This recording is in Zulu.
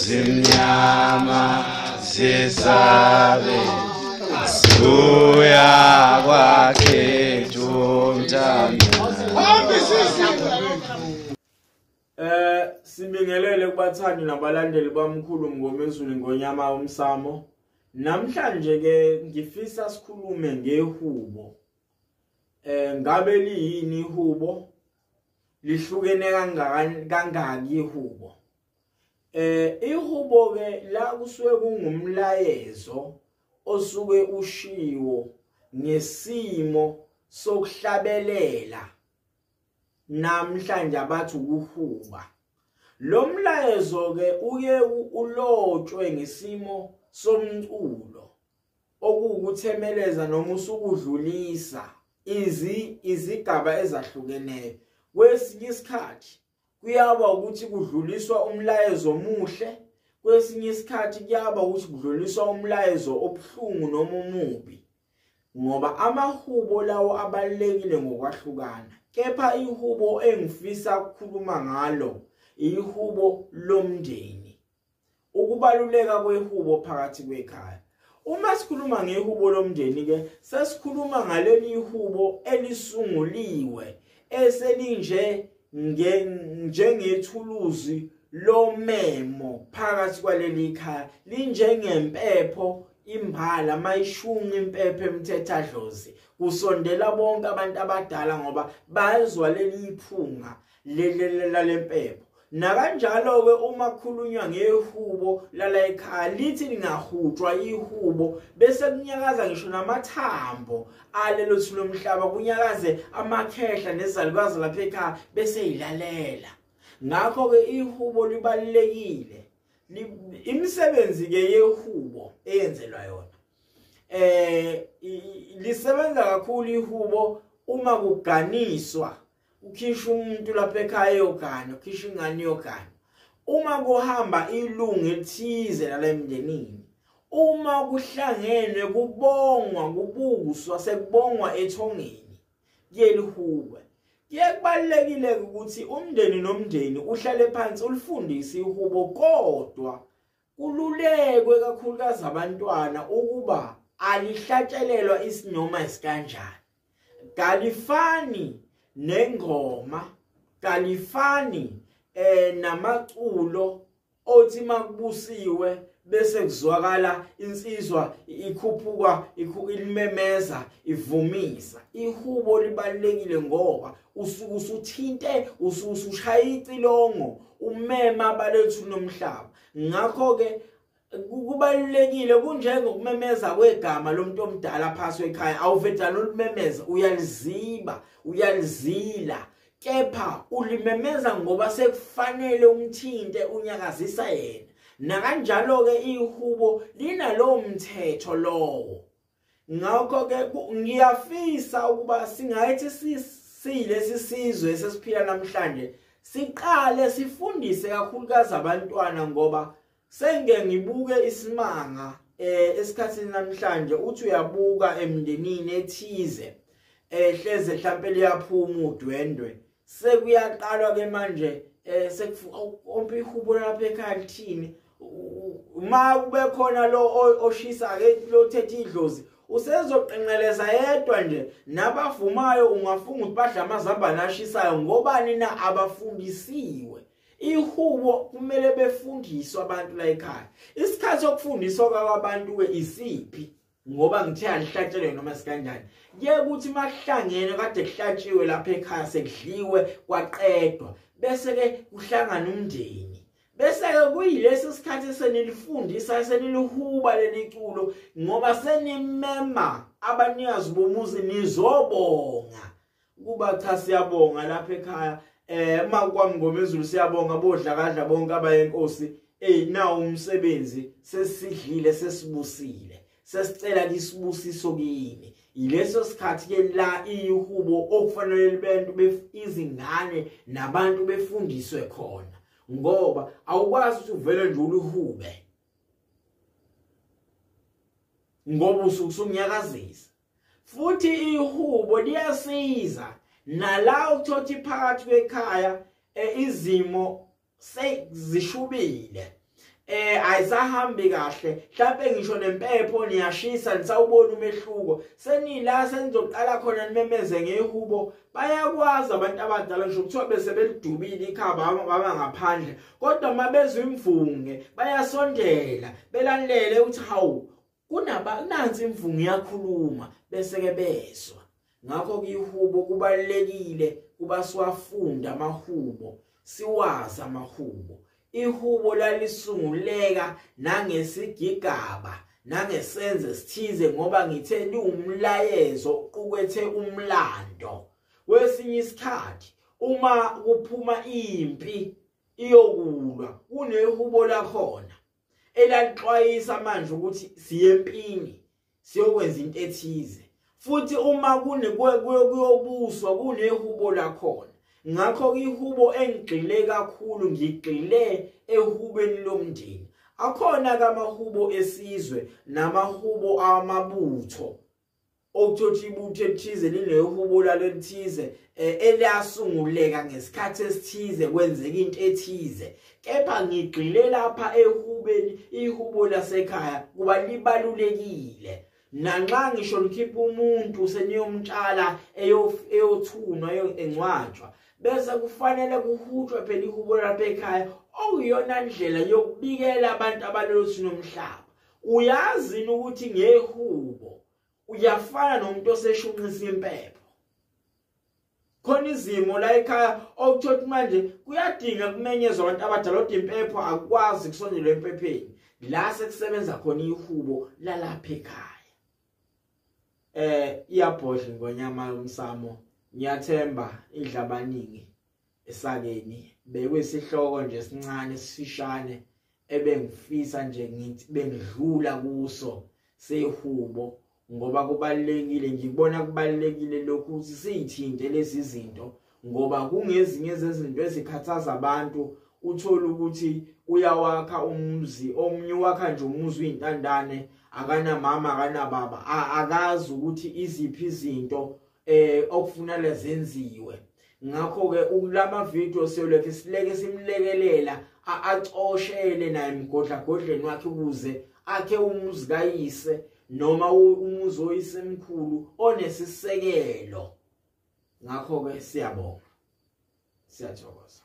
Zimnyama sisabe suya kwakhe umntana. Sibingelele kubathandi nabalandeli bamkhulu Mngomezulu ngonyama womsamo. Namhlanje ke ngifisa sikhulume ngehubo. Ngabe liyini ihubo? Lihlukene kangaki ihubo? Ihubo ke la kusuke kungumlayezo osuke ushiwo ngesimo sokuhlabelela namhlanje abathi ukuhuba. Lo mlayezo ke uye ulotshwe ngesimo somculo okuwukuthemeleza noma usukudlulisa izigaba ezahlukeneyo. Kwesinye isikhathi kuyaba ukuthi kudluliswa umlayezo omuhle, kwesinye isikhathi kuyaba ukuthi kudluliswa umlayezo obuhlungu noma omubi, ngoba amahubo lawo abalekile ngokwahlukana. Kepha ihubo engifisa ukukhuluma ngalo ihubo lomndeni, ukubaluleka kwehubo phakathi kwekhaya. Uma sikhuluma ngehubo lomndeni ke sesikhuluma ngaleli ihubo elisunguliwe eselinje njengethuluzi lomemo phakathi kwaleli ikhaya, linjengempepho imbala mayishunqa impepho emthethadlozi kusondela bonke abantu abadala ngoba bazwa leli iphunga lempepho. Nakanjalo ke uma kukhulunywa ngehubo lala ekhaya lithi lingahutshwa ihubo bese kunyakaza ngisho namathambo alelo thulo lomhlaba, kunyakaze amakhehla nezalukazi lapha ekhaya bese ilalela. Ngakho ke ihubo libalekile. Imisebenzi ke yehubo eyenzelwa yona lisebenza kakhulu ihubo uma kuganiswa, ukhishwa umuntu lapha ekhaya yogana, ukhishwa ingane yogana. Uma kuhamba ilungu elithize la emndenini, uma kuhlangene kubongwa kubuswa sekubongwa ethongeni yelihubo, kubalulekile ukuthi umndeni nomndeni uhlale phansi ulifundise ihubo, kodwa kululekwe kakhulukazi abantwana ukuba alihlatshelelwa isinoma isikanjani. Kalifani nengoma, kalifani namaculo othi makubusiwe bese kuzwakala insizwa ikhuphuka ilimemeza ivumisa. Ihubo libalekile ngoba usuke usuthinte usushaya icilongo umema abalethu nomhlaba. Ngakho ke kubalekile kunjengokumemeza kwegama lomuntu omdala phakathi ekhaya. Awuvedana ulimemeza, uyaliziba, uyalizila, kepha ulimemeza ngoba sekufanele umthinte unyakazisa yena. Nakanjalo ke ihubo linalo mthetho lowo. Ngakho ke ngiyafisa ukuba singayithi silesi sizwe sesiphila namhlanje siqale sifundise kakhulukazi abantwana, ngoba senge ngibuke isimanga esikhathini namhlanje uthi uyabuka emndenini ethize hleze mhlambe liyaphuma udwendwe, sekuyaqalwa ke manje sekufuka ihubo lapha ekhaya lithini. Ma kube khona lo oshisa ke lo thethe idlozi usezoqenqeleza yedwa nje, nabavumayo ungafunga ukuthi badla amazambane ashisayo ngobani na abafundisiwe. Ihubo kumele befundiswe abantu la ekhaya. Isikhathi sokufundiswa kwabantu ke isiphi? Ngoba ngithe alihlatshelwe noma sikanjani. Ke ukuthi makuhlangene kade kuhlatshiwe lapha ekhaya sekudliwe kwaqedwa bese ke kuhlangana umndeni. Bese ke kuyilesi sikhathi senilifundisa senilihuba leliculo ngoba senimema abanikazi bomuzi nizobonga kuba cha siyabonga lapha ekhaya. Makwami Mngomezulu siyabonga bodlakadla bonke abayenkosi. Nawo umsebenzi sesidlile sesibusile, sesicela lisibusiso kini. Ileso sikhathi ke la ihubo okufanele libantu izingane nabantu befundiswe khona, ngoba awukwazi ukuthi uvele nje ulihube ngoba usukunyakazisa. Futhi ihubo liyasiza nala uthothi phakathi kwekhaya izimo sezishubile ayisahambi kahle mhlawumbe ngisho nempepho niyashisa nisawubona umehluko senila senizoqala khona nimemeze ngehubo bayakwazi abantu abadala ngisho kuthiwa bese belidubile ikhaba baba ngaphandle kodwa mabezwe imvunge bayasondela belalele uthi hawu nansi imvunge iyakhuluma bese ke bezwa ngakho ke ihubo kubalekile kuba siwafunda amahubo siwazi amahubo ihubo lalisunguleka nangesigigaba nangesenze sithize ngoba ngithe liwumlayezo oqukethe umlando wesinye isikhathi uma kuphuma impi iyokulwa kunehubo lakhona elaqwayisa manje ukuthi siye empini siyokwenza into ethize futhi uma kuyobuswa kunehubo lakhona ngakho ihubo engigxile kakhulu ngigxile ehubeni lomndeni akhona kamahubo esizwe namahubo amabutho okuthothi ibutho ethize linehubo lalo lithize elasunguleka ngesikhathi esithize kwenzeka into ethize kepha ngigxile lapha ehubeni ihubo lasekhaya kuba libalulekile nanxa ngisho likhipha umuntu seniyomtshala eyothunwa encwatshwa bese kufanele kuhutshwe phela ihubo lapha ekhaya okuyona ndlela yokubikela abantu abalolu nomhlaba uyazi ukuthi ngehubo uyafana nomuntu oseshunqisa impepho khona izimo la ekhaya okuthothi manje kuyadinga kumenyezwa abantu abadala kodwa impepho akwazi kusondela empepheni la sekusebenza khona ihubo lalapha ekhaya iyabhodla ngonyama yomsamo ngiyathemba idlabaningi esakeni bekwesihloko nje sincane sifishane ebengifisa nje ngithi bengidlula kuso sehubo ngoba kubalekile ngibona kubalekile lokhu ukuthi siyithinte lezi zinto ngoba kungezinye zezinto ezikhathaza abantu uthola ukuthi uyawakha umuzi omnye wakha nje umuzi uyintandane akana mama akana baba akazi ukuthi iziphi izinto okufuna lezenziwe ngakho ke ulama video siyoleke sileke simlekelela acoshele naye emgodlagodleni wakhe ukuze akhe umuzi kayise noma umuzi oyisemkhulu onesisekelo ngakho ke siyabonga siyathokoza